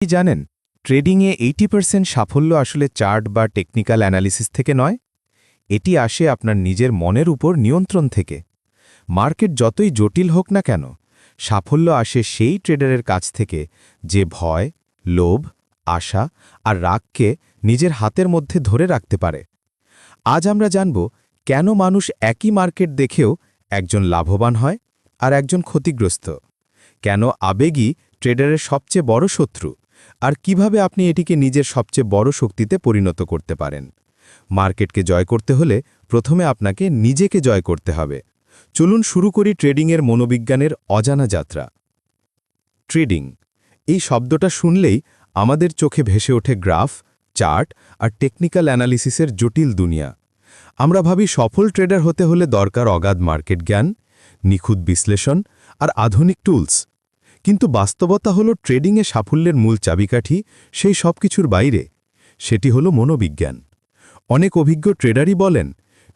কি জানেন, ট্রেডিংয়ে 80% সাফল্য আসলে চার্ট বা টেকনিক্যাল অ্যানালিসিস থেকে নয়, এটি আসে আপনার নিজের মনের উপর নিয়ন্ত্রণ থেকে। মার্কেট যতই জটিল হোক না কেন, সাফল্য আসে সেই ট্রেডারের কাছ থেকে যে ভয়, লোভ, আশা আর রাগকে নিজের হাতের মধ্যে ধরে রাখতে পারে। আজ আমরা জানব কেন মানুষ একই মার্কেট দেখেও একজন লাভবান হয় আর একজন ক্ষতিগ্রস্ত, কেন আবেগই ট্রেডারের সবচেয়ে বড় শত্রু, আর কিভাবে আপনি এটিকে নিজের সবচেয়ে বড় শক্তিতে পরিণত করতে পারেন। মার্কেটকে জয় করতে হলে প্রথমে আপনাকে নিজেকে জয় করতে হবে। চলুন শুরু করি ট্রেডিংয়ের মনোবিজ্ঞানের অজানা যাত্রা। ট্রেডিং এই শব্দটা শুনলেই আমাদের চোখে ভেসে ওঠে গ্রাফ, চার্ট আর টেকনিক্যাল অ্যানালিসিসের জটিল দুনিয়া। আমরা ভাবি সফল ট্রেডার হতে হলে দরকার অগাধ মার্কেট জ্ঞান, নিখুঁত বিশ্লেষণ আর আধুনিক টুলস। কিন্তু বাস্তবতা হলো ট্রেডিংয়ে সাফল্যের মূল চাবিকাঠি সেই সব কিছুর বাইরে। সেটি হলো মনোবিজ্ঞান। অনেক অভিজ্ঞ ট্রেডারই বলেন,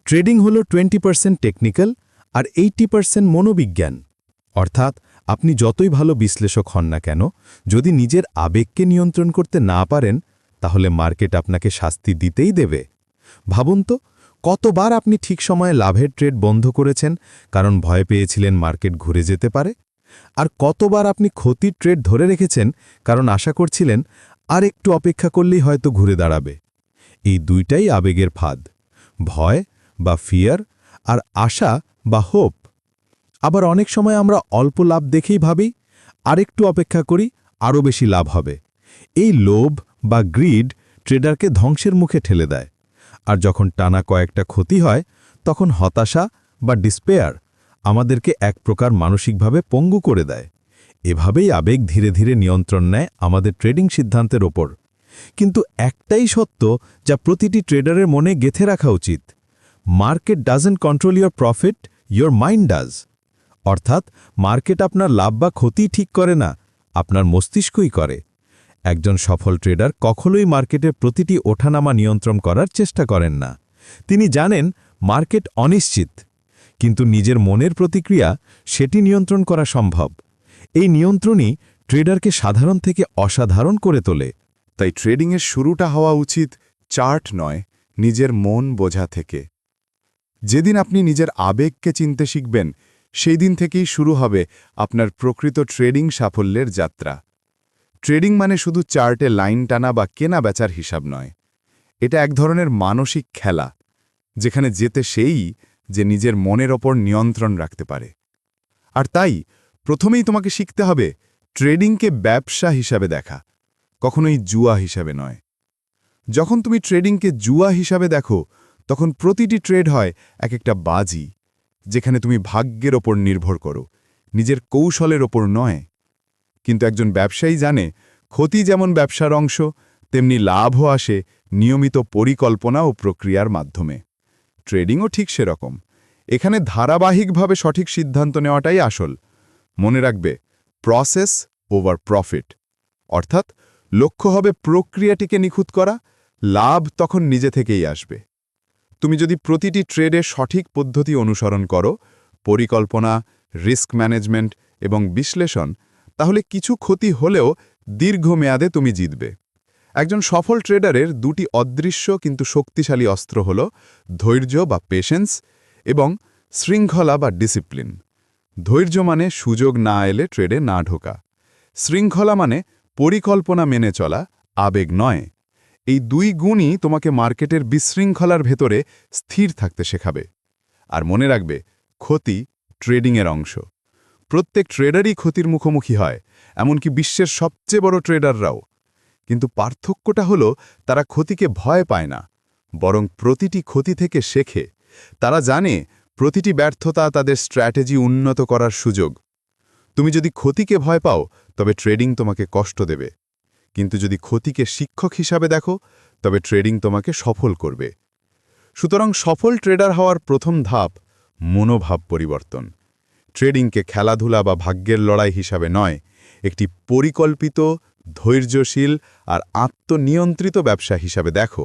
ট্রেডিং হলো 20% টেকনিক্যাল আর 80% মনোবিজ্ঞান। অর্থাৎ আপনি যতই ভালো বিশ্লেষক হন না কেন, যদি নিজের আবেগকে নিয়ন্ত্রণ করতে না পারেন, তাহলে মার্কেট আপনাকে শাস্তি দিতেই দেবে। ভাবুন তো, কতবার আপনি ঠিক সময়ে লাভের ট্রেড বন্ধ করেছেন কারণ ভয় পেয়েছিলেন মার্কেট ঘুরে যেতে পারে, আর কতবার আপনি ক্ষতির ট্রেড ধরে রেখেছেন কারণ আশা করছিলেন আর একটু অপেক্ষা করলেই হয়তো ঘুরে দাঁড়াবে। এই দুইটাই আবেগের ফাঁদ, ভয় বা ফিয়ার আর আশা বা হোপ। আবার অনেক সময় আমরা অল্প লাভ দেখেই ভাবি আরেকটু অপেক্ষা করি, আরও বেশি লাভ হবে। এই লোভ বা গ্রিড ট্রেডারকে ধ্বংসের মুখে ঠেলে দেয়। আর যখন টানা কয়েকটা ক্ষতি হয়, তখন হতাশা বা ডিসপেয়ার আমাদেরকে এক প্রকার মানসিকভাবে পঙ্গু করে দেয়। এভাবেই আবেগ ধীরে ধীরে নিয়ন্ত্রণ নেয় আমাদের ট্রেডিং সিদ্ধান্তের ওপর। কিন্তু একটাই সত্য যা প্রতিটি ট্রেডারের মনে গেঁথে রাখা উচিত: market doesn't control your profit, your mind does. অর্থাৎ মার্কেট আপনার লাভ বা ক্ষতি ঠিক করে না, আপনার মস্তিষ্কই করে। একজন সফল ট্রেডার কখনোই মার্কেটের প্রতিটি ওঠানামা নিয়ন্ত্রণ করার চেষ্টা করেন না। তিনি জানেন মার্কেট অনিশ্চিত, কিন্তু নিজের মনের প্রতিক্রিয়া সেটি নিয়ন্ত্রণ করা সম্ভব। এই নিয়ন্ত্রণই ট্রেডারকে সাধারণ থেকে অসাধারণ করে তোলে। তাই ট্রেডিংয়ের শুরুটা হওয়া উচিত চার্ট নয়, নিজের মন বোঝা থেকে। যেদিন আপনি নিজের আবেগকে চিনতে শিখবেন, সেই দিন থেকেই শুরু হবে আপনার প্রকৃত ট্রেডিং সাফল্যের যাত্রা। ট্রেডিং মানে শুধু চার্টে লাইন টানা বা কেনা বেচার হিসাব নয়। এটা এক ধরনের মানসিক খেলা, যেখানে জেতে সেই যে নিজের মনের ওপর নিয়ন্ত্রণ রাখতে পারে। আর তাই প্রথমেই তোমাকে শিখতে হবে ট্রেডিংকে ব্যবসা হিসাবে দেখা, কখনোই জুয়া হিসাবে নয়। যখন তুমি ট্রেডিংকে জুয়া হিসাবে দেখো, তখন প্রতিটি ট্রেড হয় এক একটা বাজি, যেখানে তুমি ভাগ্যের ওপর নির্ভর করো, নিজের কৌশলের ওপর নয়। কিন্তু একজন ব্যবসায়ী জানে, ক্ষতি যেমন ব্যবসার অংশ, তেমনি লাভও আসে নিয়মিত পরিকল্পনা ও প্রক্রিয়ার মাধ্যমে। ট্রেডিংও ঠিক সেরকম। এখানে ধারাবাহিকভাবে সঠিক সিদ্ধান্ত নেওয়াটাই আসল। মনে রাখবে, প্রসেস ওভার প্রফিট। অর্থাৎ লক্ষ্য হবে প্রক্রিয়াটিকে নিখুঁত করা, লাভ তখন নিজে থেকেই আসবে। তুমি যদি প্রতিটি ট্রেডে সঠিক পদ্ধতি অনুসরণ করো, পরিকল্পনা, রিস্ক ম্যানেজমেন্ট এবং বিশ্লেষণ, তাহলে কিছু ক্ষতি হলেও দীর্ঘমেয়াদে তুমি জিতবে। একজন সফল ট্রেডারের দুটি অদৃশ্য কিন্তু শক্তিশালী অস্ত্র হল ধৈর্য বা পেশেন্স এবং শৃঙ্খলা বা ডিসিপ্লিন। ধৈর্য মানে সুযোগ না এলে ট্রেডে না ঢোকা। শৃঙ্খলা মানে পরিকল্পনা মেনে চলা, আবেগ নয়। এই দুই গুণই তোমাকে মার্কেটের বিশৃঙ্খলার ভেতরে স্থির থাকতে শেখাবে। আর মনে রাখবে, ক্ষতি ট্রেডিংয়ের অংশ। প্রত্যেক ট্রেডারই ক্ষতির মুখোমুখি হয়, এমনকি বিশ্বের সবচেয়ে বড় ট্রেডাররাও। কিন্তু পার্থক্যটা হলো, তারা ক্ষতিকে ভয় পায় না, বরং প্রতিটি ক্ষতি থেকে শেখে। তারা জানে প্রতিটি ব্যর্থতা তাদের স্ট্র্যাটেজি উন্নত করার সুযোগ। তুমি যদি ক্ষতিকে ভয় পাও, তবে ট্রেডিং তোমাকে কষ্ট দেবে। কিন্তু যদি ক্ষতিকে শিক্ষক হিসাবে দেখো, তবে ট্রেডিং তোমাকে সফল করবে। সুতরাং সফল ট্রেডার হওয়ার প্রথম ধাপ মনোভাব পরিবর্তন। ট্রেডিংকে খেলাধুলা বা ভাগ্যের লড়াই হিসাবে নয়, একটি পরিকল্পিত, ধৈর্যশীল আর আত্মনিয়ন্ত্রিত ব্যবসা হিসাবে দেখো।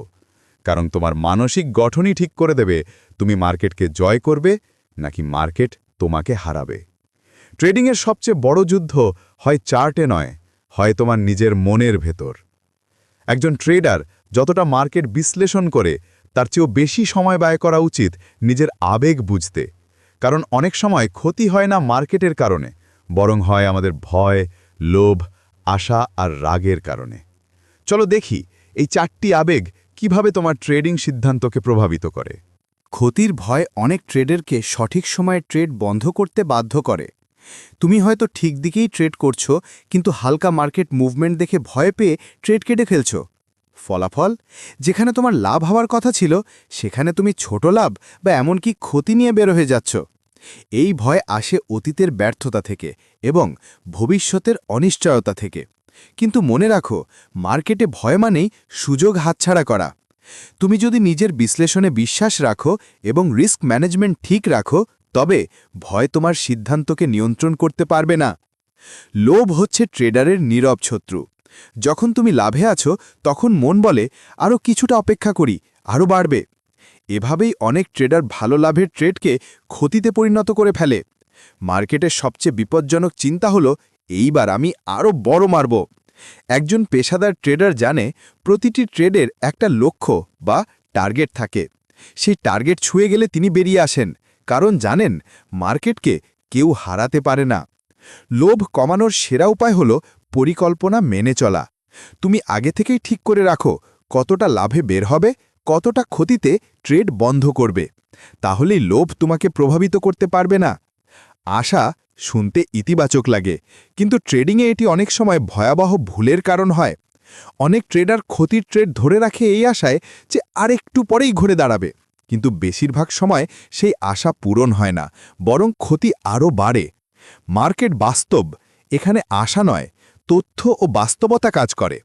কারণ তোমার মানসিক গঠনই ঠিক করে দেবে তুমি মার্কেটকে জয় করবে নাকি মার্কেট তোমাকে হারাবে। ট্রেডিংয়ের সবচেয়ে বড় যুদ্ধ হয় চার্টে নয়, হয় তোমার নিজের মনের ভেতর। একজন ট্রেডার যতটা মার্কেট বিশ্লেষণ করে তার চেয়েও বেশি সময় ব্যয় করা উচিত নিজের আবেগ বুঝতে। কারণ অনেক সময় ক্ষতি হয় না মার্কেটের কারণে, বরং হয় আমাদের ভয়, লোভ, আশা আর রাগের কারণে। চলো দেখি এই 4টি আবেগ কিভাবে তোমার ট্রেডিং সিদ্ধান্তকে প্রভাবিত করে। ক্ষতির ভয় অনেক ট্রেডারকে সঠিক সময়ে ট্রেড বন্ধ করতে বাধ্য করে। তুমি হয়তো ঠিক দিকেই ট্রেড করছো, কিন্তু হালকা মার্কেট মুভমেন্ট দেখে ভয় পেয়ে ট্রেড কেটে ফেলছো। ফলাফল, যেখানে তোমার লাভ হওয়ার কথা ছিল সেখানে তুমি ছোট লাভ বা এমনকি ক্ষতি নিয়ে বের হয়ে যাচ্ছ। এই ভয় আসে অতীতের ব্যর্থতা থেকে এবং ভবিষ্যতের অনিশ্চয়তা থেকে। কিন্তু মনে রাখো, মার্কেটে ভয় মানেই সুযোগ হাতছাড়া করা। তুমি যদি নিজের বিশ্লেষণে বিশ্বাস রাখো এবং রিস্ক ম্যানেজমেন্ট ঠিক রাখো, তবে ভয় তোমার সিদ্ধান্তকে নিয়ন্ত্রণ করতে পারবে না। লোভ হচ্ছে ট্রেডারের নীরব শত্রু। যখন তুমি লাভে আছো তখন মন বলে, আরও কিছুটা অপেক্ষা করি, আরও বাড়বে। এভাবেই অনেক ট্রেডার ভালো লাভের ট্রেডকে ক্ষতিতে পরিণত করে ফেলে। মার্কেটের সবচেয়ে বিপজ্জনক চিন্তা হলো, এইবার আমি আরও বড় মারব। একজন পেশাদার ট্রেডার জানে প্রতিটি ট্রেডের একটা লক্ষ্য বা টার্গেট থাকে। সেই টার্গেট ছুঁয়ে গেলে তিনি বেরিয়ে আসেন, কারণ জানেন মার্কেটকে কেউ হারাতে পারে না। লোভ কমানোর সেরা উপায় হল পরিকল্পনা মেনে চলা। তুমি আগে থেকেই ঠিক করে রাখো কতটা লাভে বের হবে, কতটা ক্ষতিতে ট্রেড বন্ধ করবে। তাহলেই লোভ তোমাকে প্রভাবিত করতে পারবে না। আশা শুনতে ইতিবাচক লাগে, কিন্তু ট্রেডিংয়ে এটি অনেক সময় ভয়াবহ ভুলের কারণ হয়। অনেক ট্রেডার ক্ষতির ট্রেড ধরে রাখে এই আশায় যে আর একটু পরেই ঘুরে দাঁড়াবে, কিন্তু বেশিরভাগ সময় সেই আশা পূরণ হয় না, বরং ক্ষতি আরও বাড়ে। মার্কেট বাস্তব, এখানে আশা নয়, তথ্য ও বাস্তবতা কাজ করে।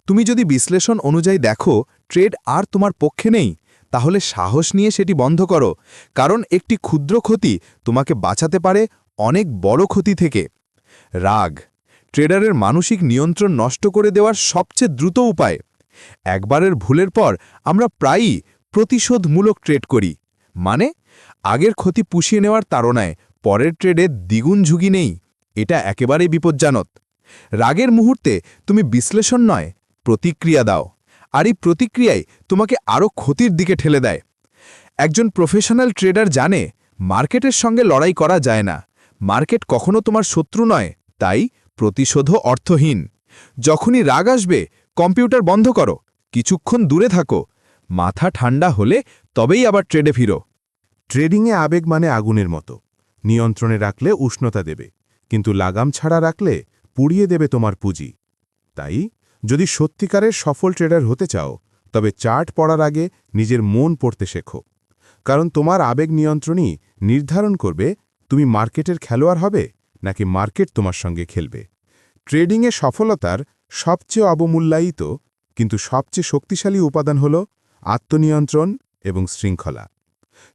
তুমি যদি বিশ্লেষণ অনুযায়ী দেখো ট্রেড আর তোমার পক্ষে নেই, তাহলে সাহস নিয়ে সেটি বন্ধ করো, কারণ একটি ক্ষুদ্র ক্ষতি তোমাকে বাঁচাতে পারে অনেক বড় ক্ষতি থেকে। রাগ ট্রেডারের মানসিক নিয়ন্ত্রণ নষ্ট করে দেওয়ার সবচেয়ে দ্রুত উপায়। একবারের ভুলের পর আমরা প্রায়ই প্রতিশোধমূলক ট্রেড করি, মানে আগের ক্ষতি পুষিয়ে নেওয়ার তাড়নায় পরের ট্রেডে দ্বিগুণ ঝুঁকি নেই। এটা একেবারেই বিপজ্জনক। রাগের মুহূর্তে তুমি বিশ্লেষণ নয়, প্রতিক্রিয়া দাও, আর এই প্রতিক্রিয়ায় তোমাকে আরও ক্ষতির দিকে ঠেলে দেয়। একজন প্রফেশনাল ট্রেডার জানে মার্কেটের সঙ্গে লড়াই করা যায় না। মার্কেট কখনো তোমার শত্রু নয়, তাই প্রতিশোধও অর্থহীন। যখনই রাগ আসবে, কম্পিউটার বন্ধ করো, কিছুক্ষণ দূরে থাকো, মাথা ঠান্ডা হলে তবেই আবার ট্রেডে ফিরো। ট্রেডিংয়ে আবেগ মানে আগুনের মতো, নিয়ন্ত্রণে রাখলে উষ্ণতা দেবে, কিন্তু লাগাম ছাড়া রাখলে পুড়িয়ে দেবে তোমার পুঁজি। তাই যদি সত্যিকারের সফল ট্রেডার হতে চাও, তবে চার্ট পড়ার আগে নিজের মন পড়তে শেখো, কারণ তোমার আবেগ নিয়ন্ত্রণই নির্ধারণ করবে তুমি মার্কেটের খেলোয়াড় হবে নাকি মার্কেট তোমার সঙ্গে খেলবে। ট্রেডিংয়ে সফলতার সবচেয়ে অবমূল্যায়িত কিন্তু সবচেয়ে শক্তিশালী উপাদান হল আত্মনিয়ন্ত্রণ এবং শৃঙ্খলা।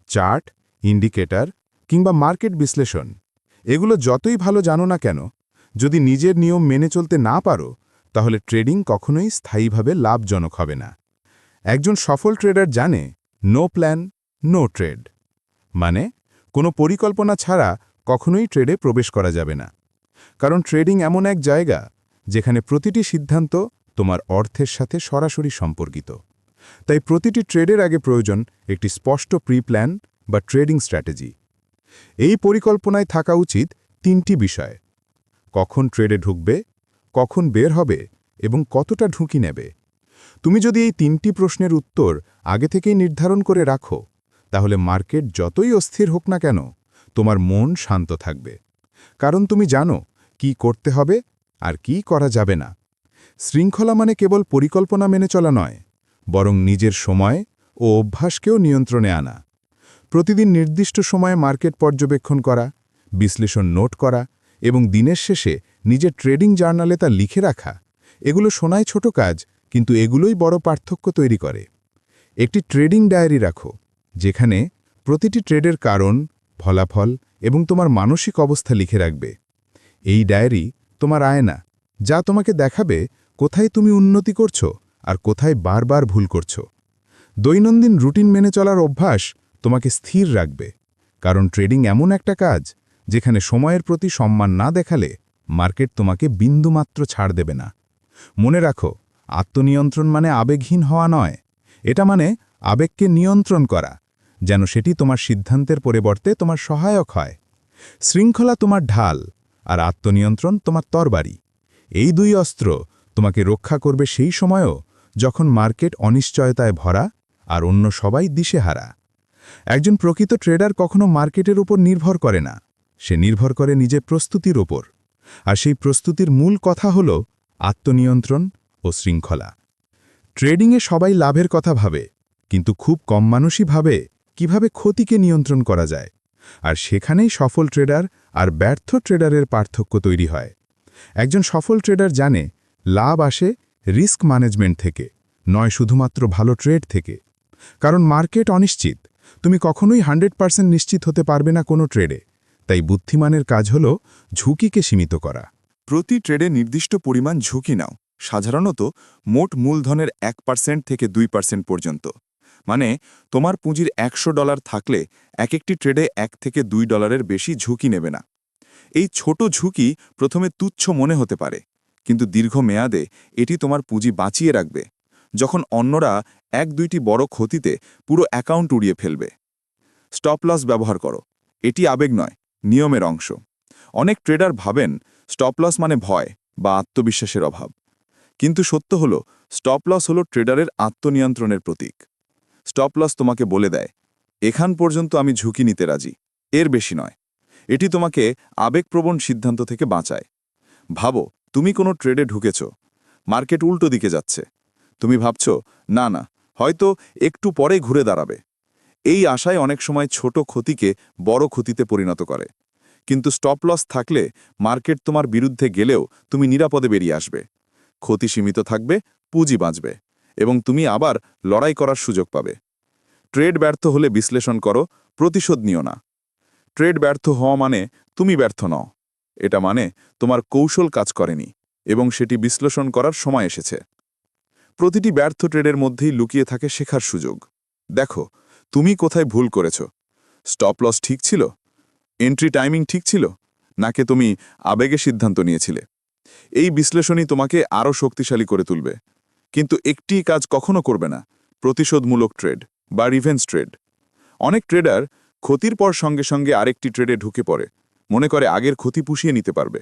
চার্ট, ইন্ডিকেটর কিংবা মার্কেট বিশ্লেষণ, এগুলো যতই ভালো জানো না কেন, যদি নিজের নিয়ম মেনে চলতে না পারো, তাহলে ট্রেডিং কখনোই স্থায়ীভাবে লাভজনক হবে না। একজন সফল ট্রেডার জানে নো প্ল্যান, নো ট্রেড, মানে কোনো পরিকল্পনা ছাড়া কখনোই ট্রেডে প্রবেশ করা যাবে না। কারণ ট্রেডিং এমন এক জায়গা যেখানে প্রতিটি সিদ্ধান্ত তোমার অর্থের সাথে সরাসরি সম্পর্কিত। তাই প্রতিটি ট্রেডের আগে প্রয়োজন একটি স্পষ্ট প্রি প্ল্যান বা ট্রেডিং স্ট্র্যাটেজি। এই পরিকল্পনায় থাকা উচিত 3টি বিষয়: কখন ট্রেডে ঢুকবে, কখন বের হবে এবং কতটা ঝুঁকি নেবে। তুমি যদি এই 3টি প্রশ্নের উত্তর আগে থেকেই নির্ধারণ করে রাখো, তাহলে মার্কেট যতই অস্থির হোক না কেন, তোমার মন শান্ত থাকবে, কারণ তুমি জানো কি করতে হবে আর কি করা যাবে না। শৃঙ্খলা মানে কেবল পরিকল্পনা মেনে চলা নয়, বরং নিজের সময় ও অভ্যাসকেও নিয়ন্ত্রণে আনা। প্রতিদিন নির্দিষ্ট সময়ে মার্কেট পর্যবেক্ষণ করা, বিশ্লেষণ নোট করা এবং দিনের শেষে নিজের ট্রেডিং জার্নালে তা লিখে রাখা, এগুলো শোনায় ছোট কাজ, কিন্তু এগুলোই বড় পার্থক্য তৈরি করে। একটি ট্রেডিং ডায়েরি রাখো, যেখানে প্রতিটি ট্রেডের কারণ, ফলাফল এবং তোমার মানসিক অবস্থা লিখে রাখবে। এই ডায়েরি তোমার আয়না, যা তোমাকে দেখাবে কোথায় তুমি উন্নতি করছো আর কোথায় বারবার ভুল করছো। দৈনন্দিন রুটিন মেনে চলার অভ্যাস তোমাকে স্থির রাখবে, কারণ ট্রেডিং এমন একটা কাজ যেখানে সময়ের প্রতি সম্মান না দেখালে মার্কেট তোমাকে বিন্দুমাত্র ছাড় দেবে না। মনে রাখো, আত্মনিয়ন্ত্রণ মানে আবেগহীন হওয়া নয়, এটা মানে আবেগকে নিয়ন্ত্রণ করা, যেন সেটি তোমার সিদ্ধান্তের পরিবর্তে তোমার সহায়ক হয়। শৃঙ্খলা তোমার ঢাল, আর আত্মনিয়ন্ত্রণ তোমার তরবারি। এই দুই অস্ত্র তোমাকে রক্ষা করবে সেই সময়ও যখন মার্কেট অনিশ্চয়তায় ভরা আর অন্য সবাই দিশেহারা। একজন প্রকৃত ট্রেডার কখনো মার্কেটের উপর নির্ভর করে না, সে নির্ভর করে নিজের প্রস্তুতির ওপর। আর সেই প্রস্তুতির মূল কথা হল আত্মনিয়ন্ত্রণ ও শৃঙ্খলা। ট্রেডিংয়ে সবাই লাভের কথা ভাবে, কিন্তু খুব কম মানুষই ভাবে কিভাবে ক্ষতিকে নিয়ন্ত্রণ করা যায়। আর সেখানেই সফল ট্রেডার আর ব্যর্থ ট্রেডারের পার্থক্য তৈরি হয়। একজন সফল ট্রেডার জানে লাভ আসে রিস্ক ম্যানেজমেন্ট থেকে, নয় শুধুমাত্র ভালো ট্রেড থেকে। কারণ মার্কেট অনিশ্চিত, তুমি কখনোই 100% নিশ্চিত হতে পারবে না কোনো ট্রেডে। তাই বুদ্ধিমানের কাজ হল ঝুঁকিকে সীমিত করা। প্রতি ট্রেডে নির্দিষ্ট পরিমাণ ঝুঁকি নাও, সাধারণত মোট মূলধনের 1% থেকে 2% পর্যন্ত। মানে তোমার পুঁজির $100 থাকলে এক একটি ট্রেডে $1 থেকে $2 বেশি ঝুঁকি নেবে না। এই ছোট ঝুঁকি প্রথমে তুচ্ছ মনে হতে পারে, কিন্তু দীর্ঘমেয়াদে এটি তোমার পুঁজি বাঁচিয়ে রাখবে, যখন অন্যরা 1-2টি বড় ক্ষতিতে পুরো অ্যাকাউন্ট উড়িয়ে ফেলবে। স্টপ লস ব্যবহার করো, এটি আবেগ নয়, নিয়মের অংশ। অনেক ট্রেডার ভাবেন স্টপ লস মানে ভয় বা আত্মবিশ্বাসের অভাব, কিন্তু সত্য হল স্টপ লস হল ট্রেডারের আত্মনিয়ন্ত্রণের প্রতীক। স্টপ লস তোমাকে বলে দেয়, এখান পর্যন্ত আমি ঝুঁকি নিতে রাজি, এর বেশি নয়। এটি তোমাকে আবেগপ্রবণ সিদ্ধান্ত থেকে বাঁচায়। ভাবো, তুমি কোনো ট্রেডে ঢুকেছ, মার্কেট উল্টো দিকে যাচ্ছে। তুমি ভাবছ, না না, হয়তো একটু পরে ঘুরে দাঁড়াবে। এই আশায় অনেক সময় ছোট ক্ষতিকে বড় ক্ষতিতে পরিণত করে। কিন্তু স্টপ লস থাকলে মার্কেট তোমার বিরুদ্ধে গেলেও তুমি নিরাপদে বেরিয়ে আসবে। ক্ষতি সীমিত থাকবে, পুঁজি বাঁচবে, এবং তুমি আবার লড়াই করার সুযোগ পাবে। ট্রেড ব্যর্থ হলে বিশ্লেষণ করো, প্রতিশোধ নিও না। ট্রেড ব্যর্থ হওয়া মানে তুমি ব্যর্থ নও, এটা মানে তোমার কৌশল কাজ করেনি এবং সেটি বিশ্লেষণ করার সময় এসেছে। প্রতিটি ব্যর্থ ট্রেডের মধ্যেই লুকিয়ে থাকে শেখার সুযোগ। দেখো, তুমি কোথায় ভুল করেছ। স্টপ লস ঠিক ছিল? এন্ট্রি টাইমিং ঠিক ছিল? নাকি তুমি আবেগে সিদ্ধান্ত নিয়েছিলে? এই বিশ্লেষণই তোমাকে আরও শক্তিশালী করে তুলবে। কিন্তু একটি কাজ কখনো করবে না, প্রতিশোধমূলক ট্রেড বা রিভেঞ্জ ট্রেড। অনেক ট্রেডার ক্ষতির পর সঙ্গে সঙ্গে আরেকটি ট্রেডে ঢুকে পড়ে, মনে করে আগের ক্ষতি পুষিয়ে নিতে পারবে।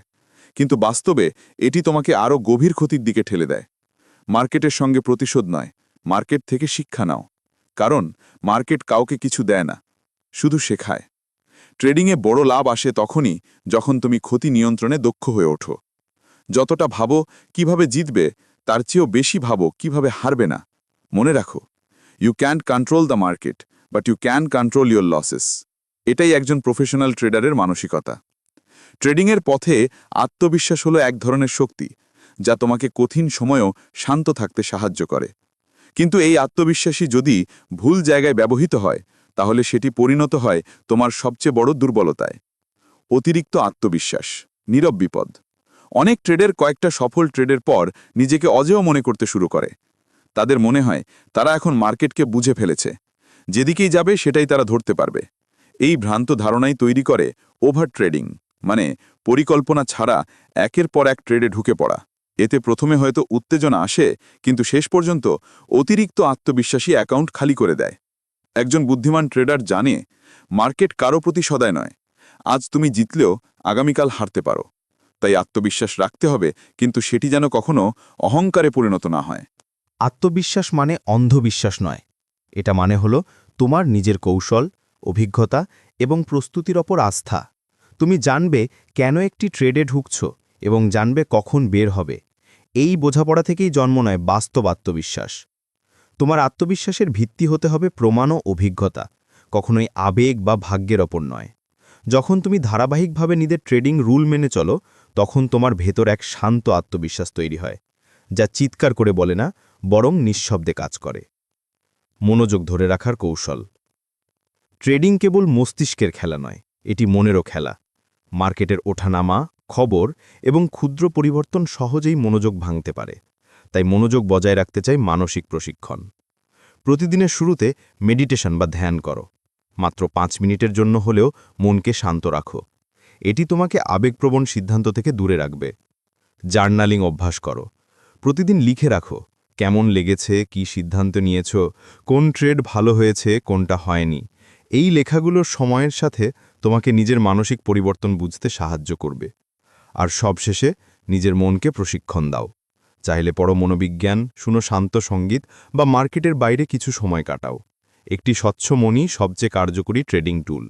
কিন্তু বাস্তবে এটি তোমাকে আরও গভীর ক্ষতির দিকে ঠেলে দেয়। মার্কেটের সঙ্গে প্রতিশোধ নয়, মার্কেট থেকে শিক্ষা নাও। কারণ মার্কেট কাউকে কিছু দেয় না, শুধু শেখায়। ট্রেডিংয়ে বড় লাভ আসে তখনই যখন তুমি ক্ষতি নিয়ন্ত্রণে দক্ষ হয়ে ওঠো। যতটা ভাবো কিভাবে জিতবে, তার চেয়েও বেশি ভাবো কিভাবে হারবে না। মনে রাখো, you can't control the market, but you can control your losses. এটাই একজন প্রফেশনাল ট্রেডারের মানসিকতা। ট্রেডিংয়ের পথে আত্মবিশ্বাস হলো এক ধরনের শক্তি, যা তোমাকে কঠিন সময়েও শান্ত থাকতে সাহায্য করে। কিন্তু এই আত্মবিশ্বাসী যদি ভুল জায়গায় ব্যবহৃত হয়, তাহলে সেটি পরিণত হয় তোমার সবচেয়ে বড় দুর্বলতায়। অতিরিক্ত আত্মবিশ্বাস নীরব বিপদ। অনেক ট্রেডের কয়েকটা সফল ট্রেডের পর নিজেকে অজেয় মনে করতে শুরু করে। তাদের মনে হয় তারা এখন মার্কেটকে বুঝে ফেলেছে, যেদিকেই যাবে সেটাই তারা ধরতে পারবে। এই ভ্রান্ত ধারণাই তৈরি করে ওভার ট্রেডিং, মানে পরিকল্পনা ছাড়া একের পর এক ট্রেডে ঢুকে পড়া। এতে প্রথমে হয়তো উত্তেজনা আসে, কিন্তু শেষ পর্যন্ত অতিরিক্ত আত্মবিশ্বাসী অ্যাকাউন্ট খালি করে দেয়। একজন বুদ্ধিমান ট্রেডার জানে মার্কেট কারো প্রতি সদয় নয়। আজ তুমি জিতলেও আগামীকাল হারতে পারো। তাই আত্মবিশ্বাস রাখতে হবে, কিন্তু সেটি যেন কখনো অহংকারে পরিণত না হয়। আত্মবিশ্বাস মানে অন্ধবিশ্বাস নয়, এটা মানে হলো তোমার নিজের কৌশল, অভিজ্ঞতা এবং প্রস্তুতির ওপর আস্থা। তুমি জানবে কেন একটি ট্রেডে ঢুকছ এবং জানবে কখন বের হবে। এই বোঝাপড়া থেকেই জন্ম নেয় বাস্তব আত্মবিশ্বাস। তোমার আত্মবিশ্বাসের ভিত্তি হতে হবে প্রমাণ ও অভিজ্ঞতা, কখনোই আবেগ বা ভাগ্যের ওপর নয়। যখন তুমি ধারাবাহিকভাবে নিজের ট্রেডিং রুল মেনে চলো, তখন তোমার ভেতর এক শান্ত আত্মবিশ্বাস তৈরি হয়, যা চিৎকার করে বলে না, বরং নিঃশব্দে কাজ করে। মনোযোগ ধরে রাখার কৌশল। ট্রেডিং কেবল মস্তিষ্কের খেলা নয়, এটি মনেরও খেলা। মার্কেটের ওঠানামা, খবর এবং ক্ষুদ্র পরিবর্তন সহজেই মনোযোগ ভাঙতে পারে। তাই মনোযোগ বজায় রাখতে চাই মানসিক প্রশিক্ষণ। প্রতিদিনের শুরুতে মেডিটেশন বা ধ্যান করো। মাত্র 5 মিনিটের জন্য হলেও মনকে শান্ত রাখো। এটি তোমাকে আবেগপ্রবণ সিদ্ধান্ত থেকে দূরে রাখবে। জার্নালিং অভ্যাস করো। প্রতিদিন লিখে রাখো কেমন লেগেছে, কি সিদ্ধান্ত নিয়েছ, কোন ট্রেড ভালো হয়েছে, কোনটা হয়নি। এই লেখাগুলোর সময়ের সাথে তোমাকে নিজের মানসিক পরিবর্তন বুঝতে সাহায্য করবে। আর সবশেষে নিজের মনকে প্রশিক্ষণ দাও। চাইলে পড়ো মনোবিজ্ঞান, শুনো শান্ত সঙ্গীত বা মার্কেটের বাইরে কিছু সময় কাটাও। একটি স্বচ্ছ মনই সবচেয়ে কার্যকরী ট্রেডিং টুল।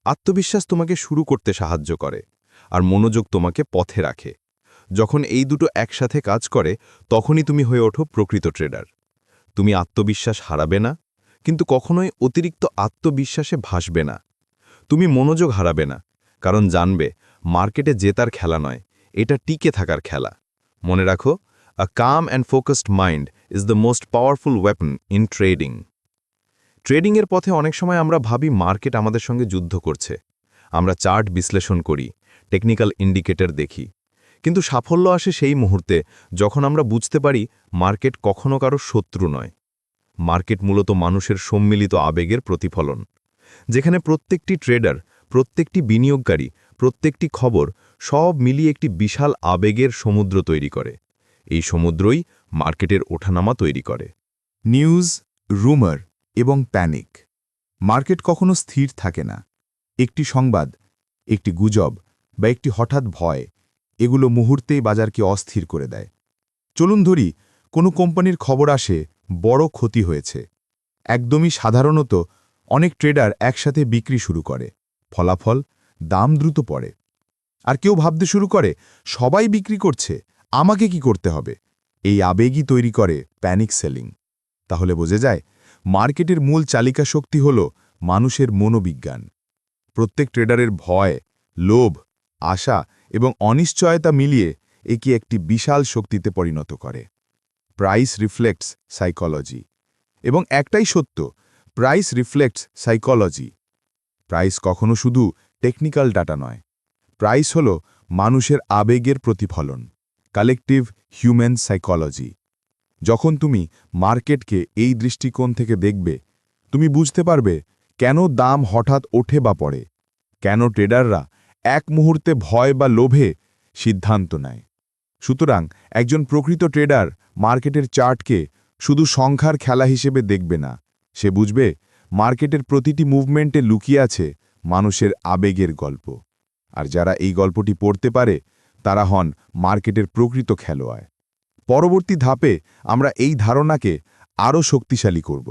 আত্মবিশ্বাস তোমাকে শুরু করতে সাহায্য করে, আর মনোযোগ তোমাকে পথে রাখে। যখন এই দুটো একসাথে কাজ করে, তখনই তুমি হয়ে ওঠো প্রকৃত ট্রেডার। তুমি আত্মবিশ্বাস হারাবে না, কিন্তু কখনোই অতিরিক্ত আত্মবিশ্বাসে ভাসবে না। তুমি মনোযোগ হারাবে না, কারণ জানবে মার্কেটে জেতার খেলা নয়, এটা টিকে থাকার খেলা। মনে রাখো, a calm and focused mind is the most powerful weapon in trading. ট্রেডিংয়ের পথে অনেক সময় আমরা ভাবি মার্কেট আমাদের সঙ্গে যুদ্ধ করছে। আমরা চার্ট বিশ্লেষণ করি, টেকনিক্যাল ইন্ডিকেটর দেখি। কিন্তু সাফল্য আসে সেই মুহূর্তে যখন আমরা বুঝতে পারি মার্কেট কখনো কারো শত্রু নয়। মার্কেট মূলত মানুষের সম্মিলিত আবেগের প্রতিফলন, যেখানে প্রত্যেকটি ট্রেডার, প্রত্যেকটি বিনিয়োগকারী, প্রত্যেকটি খবর সব মিলিয়ে একটি বিশাল আবেগের সমুদ্র তৈরি করে। এই সমুদ্রই মার্কেটের ওঠানামা তৈরি করে। নিউজ, রুমার এবং প্যানিক। মার্কেট কখনো স্থির থাকে না। একটি সংবাদ, একটি গুজব বা একটি হঠাৎ ভয়, এগুলো মুহূর্তেই বাজারকে অস্থির করে দেয়। চলুন ধরি, কোনো কোম্পানির খবর আসে বড় ক্ষতি হয়েছে। একদমই সাধারণত অনেক ট্রেডার একসাথে বিক্রি শুরু করে। ফলাফল, দাম দ্রুত পড়ে। আর কেউ ভাবতে শুরু করে, সবাই বিক্রি করছে, আমাকে কি করতে হবে? এই আবেগই তৈরি করে প্যানিক সেলিং। তাহলে বোঝা যায়, মার্কেটের মূল চালিকা শক্তি হল মানুষের মনোবিজ্ঞান। প্রত্যেক ট্রেডারের ভয়, লোভ, আশা এবং অনিশ্চয়তা মিলিয়ে একে একটি বিশাল শক্তিতে পরিণত করে। Price reflects psychology. এবং একটাই সত্য, প্রাইস রিফ্লেক্টস সাইকোলজি। প্রাইস কখনো শুধু টেকনিক্যাল ডাটা নয়। প্রাইস হল মানুষের আবেগের প্রতিফলন, কালেকটিভ হিউম্যান সাইকোলজি। যখন তুমি মার্কেটকে এই দৃষ্টিকোণ থেকে দেখবে, তুমি বুঝতে পারবে কেন দাম হঠাৎ ওঠে বা পড়ে, কেন ট্রেডাররা এক মুহূর্তে ভয় বা লোভে সিদ্ধান্ত নেয়। সুতরাং একজন প্রকৃত ট্রেডার মার্কেটের চার্টকে শুধু সংখ্যার খেলা হিসেবে দেখবে না। সে বুঝবে মার্কেটের প্রতিটি মুভমেন্টে লুকিয়ে আছে মানুষের আবেগের গল্প। আর যারা এই গল্পটি পড়তে পারে, তারা হন মার্কেটের প্রকৃত খেলোয়াড়। পরবর্তী ধাপে আমরা এই ধারণাকে আরও শক্তিশালী করব।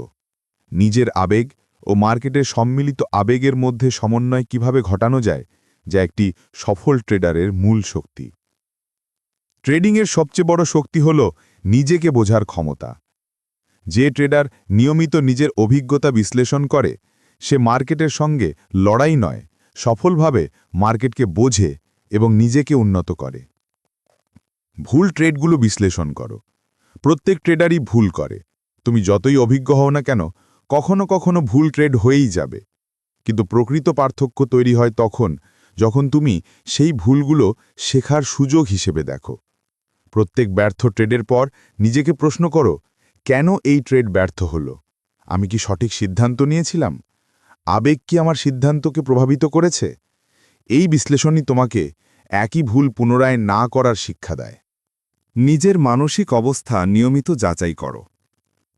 নিজের আবেগ ও মার্কেটের সম্মিলিত আবেগের মধ্যে সমন্বয় কিভাবে ঘটানো যায়, যা একটি সফল ট্রেডারের মূল শক্তি। ট্রেডিংয়ের সবচেয়ে বড় শক্তি হল নিজেকে বোঝার ক্ষমতা। যে ট্রেডার নিয়মিত নিজের অভিজ্ঞতা বিশ্লেষণ করে, সে মার্কেটের সঙ্গে লড়াই নয়, সফলভাবে মার্কেটকে বোঝে এবং নিজেকে উন্নত করে। ভুল ট্রেডগুলো বিশ্লেষণ করো। প্রত্যেক ট্রেডারই ভুল করে। তুমি যতই অভিজ্ঞ হও না কেন, কখনো কখনো ভুল ট্রেড হয়েই যাবে। কিন্তু প্রকৃত পার্থক্য তৈরি হয় তখন, যখন তুমি সেই ভুলগুলো শেখার সুযোগ হিসেবে দেখো। প্রত্যেক ব্যর্থ ট্রেডের পর নিজেকে প্রশ্ন করো, কেন এই ট্রেড ব্যর্থ হলো? আমি কি সঠিক সিদ্ধান্ত নিয়েছিলাম? আবেগ কি আমার সিদ্ধান্তকে প্রভাবিত করেছে? এই বিশ্লেষণই তোমাকে একই ভুল পুনরায় না করার শিক্ষা দেয়। নিজের মানসিক অবস্থা নিয়মিত যাচাই করো।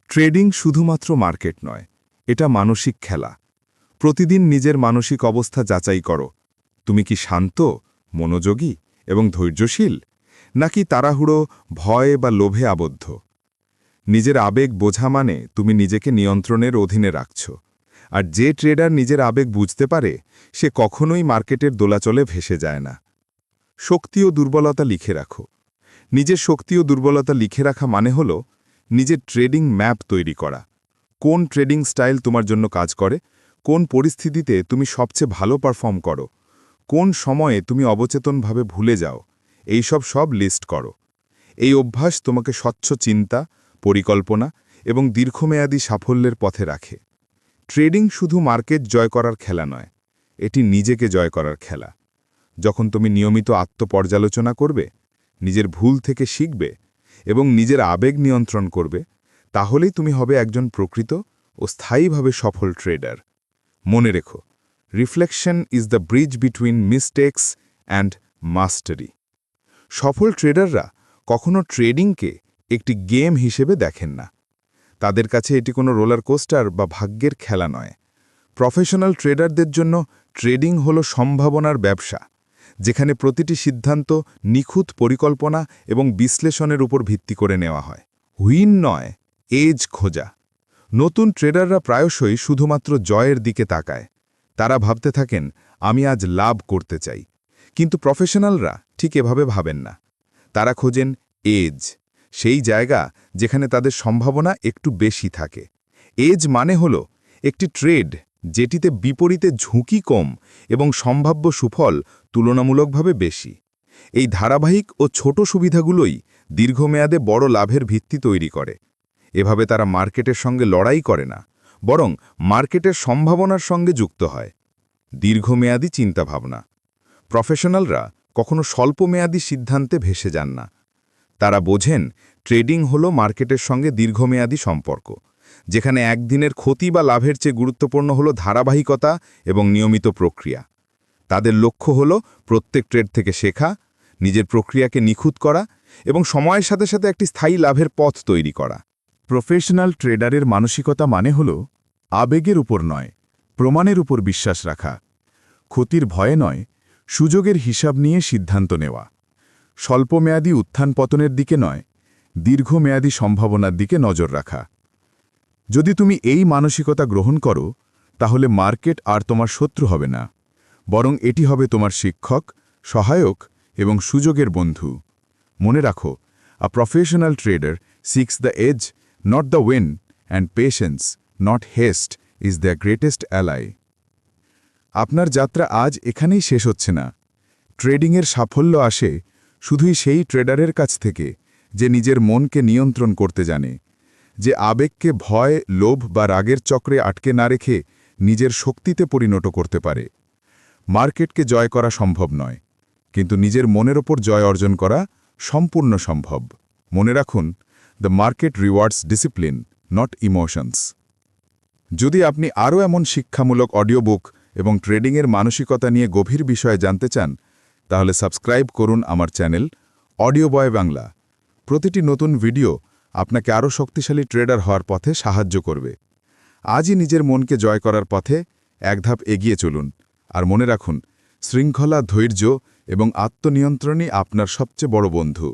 ট্রেডিং শুধুমাত্র মার্কেট নয়, এটা মানসিক খেলা। প্রতিদিন নিজের মানসিক অবস্থা যাচাই করো। তুমি কি শান্ত, মনোযোগী এবং ধৈর্যশীল, নাকি তাড়াহুড়ো, ভয় বা লোভে আবদ্ধ? নিজের আবেগ বোঝা মানে তুমি নিজেকে নিয়ন্ত্রণের অধীনে রাখছ। আর যে ট্রেডার নিজের আবেগ বুঝতে পারে, সে কখনোই মার্কেটের দোলাচলে ভেসে যায় না। শক্তি ও দুর্বলতা লিখে রাখো। নিজের শক্তি ও দুর্বলতা লিখে রাখা মানে হল নিজের ট্রেডিং ম্যাপ তৈরি করা। কোন ট্রেডিং স্টাইল তোমার জন্য কাজ করে, কোন পরিস্থিতিতে তুমি সবচেয়ে ভালো পারফর্ম করো, কোন সময়ে তুমি অবচেতনভাবে ভুলে যাও, সব লিস্ট করো। এই অভ্যাস তোমাকে স্বচ্ছ চিন্তা, পরিকল্পনা এবং দীর্ঘমেয়াদী সাফল্যের পথে রাখে। ট্রেডিং শুধু মার্কেট জয় করার খেলা নয়, এটি নিজেকে জয় করার খেলা। যখন তুমি নিয়মিত আত্মপর্যালোচনা করবে, নিজের ভুল থেকে শিখবে এবং নিজের আবেগ নিয়ন্ত্রণ করবে, তাহলেই তুমি হবে একজন প্রকৃত ও স্থায়ীভাবে সফল ট্রেডার। মনে রেখো, reflection is the bridge between mistakes and mastery. সফল ট্রেডাররা কখনো ট্রেডিংকে একটি গেম হিসেবে দেখেন না। তাদের কাছে এটি কোনো রোলার কোস্টার বা ভাগ্যের খেলা নয়। প্রফেশনাল ট্রেডারদের জন্য ট্রেডিং হলো সম্ভাবনার ব্যবসা, যেখানে প্রতিটি সিদ্ধান্ত নিখুঁত পরিকল্পনা এবং বিশ্লেষণের উপর ভিত্তি করে নেওয়া হয়। হুইন নয়, এজ খোঁজা। নতুন ট্রেডাররা প্রায়শই শুধুমাত্র জয়ের দিকে তাকায়। তারা ভাবতে থাকেন, আমি আজ লাভ করতে চাই। কিন্তু প্রফেশনালরা ঠিক এভাবে ভাবেন না। তারা খোঁজেন এজ, সেই জায়গা যেখানে তাদের সম্ভাবনা একটু বেশি থাকে। এজ মানে হল একটি ট্রেড যেটিতে বিপরীতে ঝুঁকি কম এবং সম্ভাব্য সুফল তুলনামূলকভাবে বেশি। এই ধারাবাহিক ও ছোট সুবিধাগুলোই দীর্ঘমেয়াদে বড় লাভের ভিত্তি তৈরি করে। এভাবে তারা মার্কেটের সঙ্গে লড়াই করে না, বরং মার্কেটের সম্ভাবনার সঙ্গে যুক্ত হয়। দীর্ঘমেয়াদী চিন্তাভাবনা। প্রফেশনালরা কখনো স্বল্পমেয়াদী সিদ্ধান্তে ভেসে যান না। তারা বোঝেন ট্রেডিং হলো মার্কেটের সঙ্গে দীর্ঘমেয়াদী সম্পর্ক, যেখানে একদিনের ক্ষতি বা লাভের চেয়ে গুরুত্বপূর্ণ হলো ধারাবাহিকতা এবং নিয়মিত প্রক্রিয়া। তাদের লক্ষ্য হলো প্রত্যেক ট্রেড থেকে শেখা, নিজের প্রক্রিয়াকে নিখুঁত করা এবং সময়ের সাথে সাথে একটি স্থায়ী লাভের পথ তৈরি করা। প্রফেশনাল ট্রেডারের মানসিকতা মানে হল আবেগের উপর নয়, প্রমাণের উপর বিশ্বাস রাখা। ক্ষতির ভয়ে নয়, সুযোগের হিসাব নিয়ে সিদ্ধান্ত নেওয়া। স্বল্পমেয়াদী উত্থান পতনের দিকে নয়, দীর্ঘমেয়াদী সম্ভাবনার দিকে নজর রাখা। যদি তুমি এই মানসিকতা গ্রহণ করো, তাহলে মার্কেট আর তোমার শত্রু হবে না, বরং এটি হবে তোমার শিক্ষক, সহায়ক এবং সুযোগের বন্ধু। মনে রাখো, a professional trader seeks the edge, not the win, and patience, not haste, is the greatest ally. আপনার যাত্রা আজ এখানেই শেষ হচ্ছে না। ট্রেডিংয়ের সাফল্য আসে শুধুই সেই ট্রেডারের কাছ থেকে যে নিজের মনকে নিয়ন্ত্রণ করতে জানে, যে আবেগকে ভয়, লোভ বা রাগের চক্রে আটকে না রেখে নিজের শক্তিতে পরিণত করতে পারে। মার্কেটকে জয় করা সম্ভব নয়, কিন্তু নিজের মনের ওপর জয় অর্জন করা সম্পূর্ণ সম্ভব। মনে রাখুন, the market rewards discipline, not emotions. যদি আপনি আরও এমন শিক্ষামূলক অডিও বুক এবং ট্রেডিংয়ের মানসিকতা নিয়ে গভীর বিষয়ে জানতে চান, তাহলে সাবস্ক্রাইব করুন আমার চ্যানেল অডিও বয় বাংলা। প্রতিটি নতুন ভিডিও আপনাকে আরও শক্তিশালী ট্রেডার হওয়ার পথে সাহায্য করবে। আজই নিজের মনকে জয় করার পথে এক ধাপ এগিয়ে চলুন, আর মনে রাখুন, শৃঙ্খলা, ধৈর্য এবং আত্মনিয়ন্ত্রণই আপনার সবচেয়ে বড় বন্ধু।